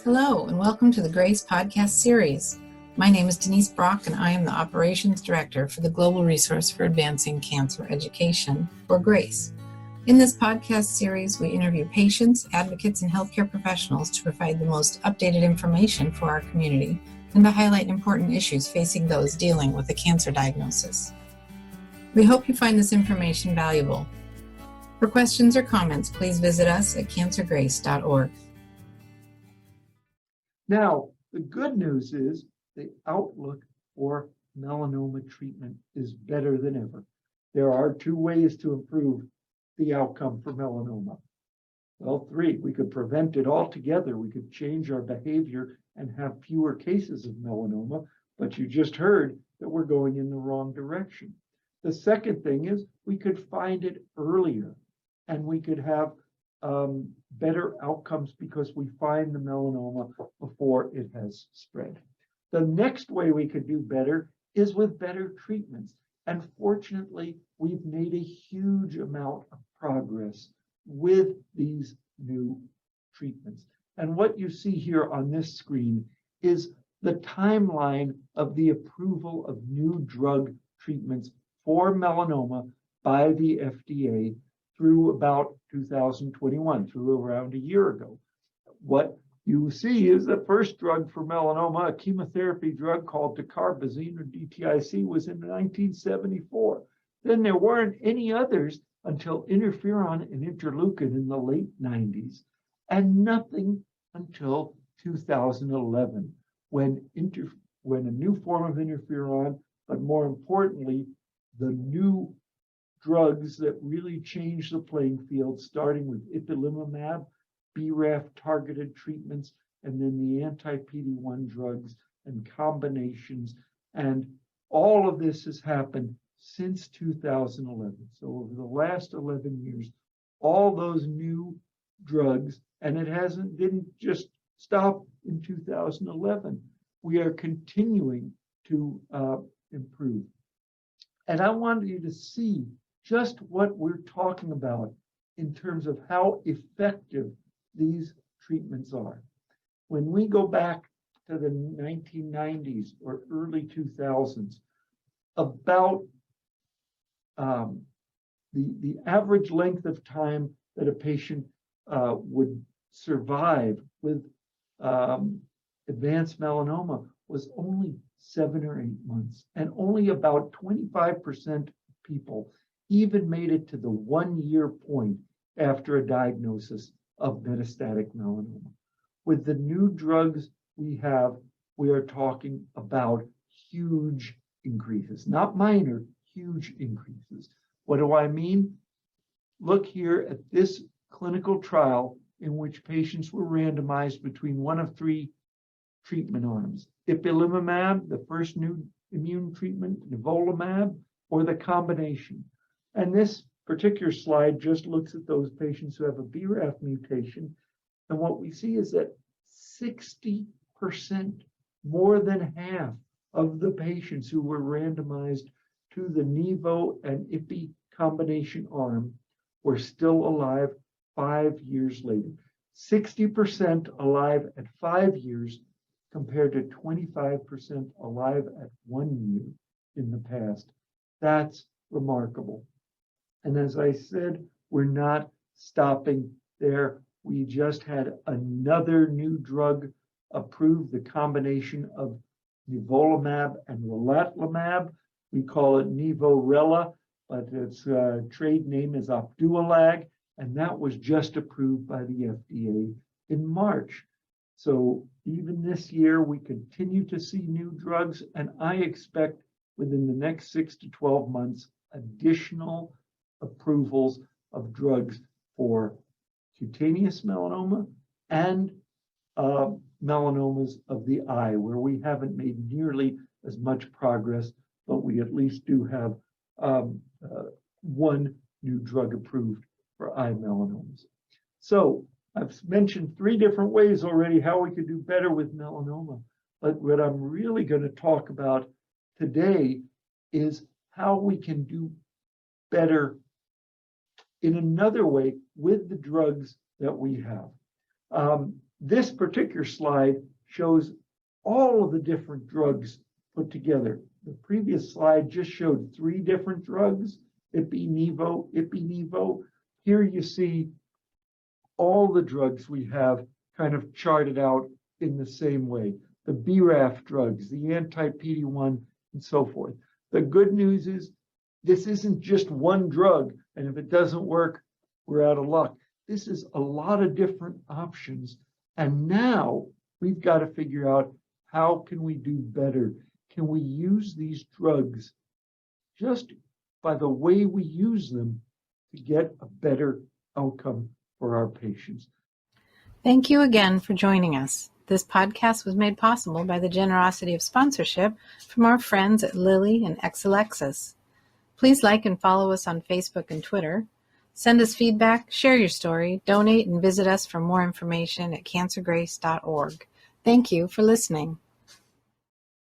Hello, and welcome to the GRACE podcast series. My name is Denise Brock, and I am the Operations Director for the Global Resource for Advancing Cancer Education, or GRACE. In this podcast series, we interview patients, advocates, and healthcare professionals to provide the most updated information for our community and to highlight important issues facing those dealing with a cancer diagnosis. We hope you find this information valuable. For questions or comments, please visit us at cancergrace.org. Now, the good news is the outlook for melanoma treatment is better than ever. There are two ways to improve the outcome for melanoma. Well, three. We could prevent it altogether. We could change our behavior and have fewer cases of melanoma, but you just heard that we're going in the wrong direction. The second thing is we could find it earlier and we could have better outcomes because we find the melanoma before it has spread. The next way we could do better is with better treatments. And fortunately, we've made a huge amount of progress with these new treatments. And what you see here on this screen is the timeline of the approval of new drug treatments for melanoma by the FDA through about 2021, through around a year ago. What you see is the first drug for melanoma, a chemotherapy drug called dacarbazine, or DTIC, was in 1974. Then there weren't any others until interferon and interleukin in the late 90s, and nothing until 2011, when a new form of interferon, but more importantly, the new drugs that really changed the playing field, starting with ipilimumab, BRAF targeted treatments, and then the anti-PD-1 drugs and combinations. And all of this has happened since 2011. So over the last 11 years, all those new drugs, and it didn't just stop in 2011. We are continuing to improve. And I wanted you to see just what we're talking about in terms of how effective these treatments are. When we go back to the 1990s or early 2000s, about the average length of time that a patient would survive with advanced melanoma was only 7 or 8 months, and only about 25% of people even made it to the 1-year point after a diagnosis of metastatic melanoma. With the new drugs we are talking about huge increases, not minor, huge increases. What do I mean? Look here at this clinical trial in which patients were randomized between one of 3 treatment arms: ipilimumab, the first new immune treatment, nivolumab, or the combination. And this particular slide just looks at those patients who have a BRAF mutation. And what we see is that 60%, more than half of the patients who were randomized to the Nivo and Ipi combination arm were still alive 5 years later. 60% alive at 5 years compared to 25% alive at 1 year in the past. That's remarkable. And as I said, we're not stopping there. We just had another new drug approved, the combination of nivolumab and relatlimab. We call it Nivo-Rela, but its trade name is Opdualag, and that was just approved by the FDA in March. So even this year, we continue to see new drugs, and I expect within the next 6 to 12 months, additional approvals of drugs for cutaneous melanoma and melanomas of the eye, where we haven't made nearly as much progress, but we at least do have one new drug approved for eye melanomas. So I've mentioned 3 different ways already how we could do better with melanoma, but what I'm really going to talk about today is how we can do better in another way with the drugs that we have. This particular slide shows all of the different drugs put together. The previous slide just showed 3 different drugs, Ipi-Nivo, Ipi-Nivo. Here you see all the drugs we have kind of charted out in the same way. The BRAF drugs, the anti-PD-1, and so forth. The good news is this isn't just one drug, and if it doesn't work, we're out of luck. This is a lot of different options, and now we've got to figure out how can we do better? Can we use these drugs just by the way we use them to get a better outcome for our patients? Thank you again for joining us. This podcast was made possible by the generosity of sponsorship from our friends at Lilly and Exelixis. Please like and follow us on Facebook and Twitter. Send us feedback, share your story, donate, and visit us for more information at cancergrace.org. Thank you for listening.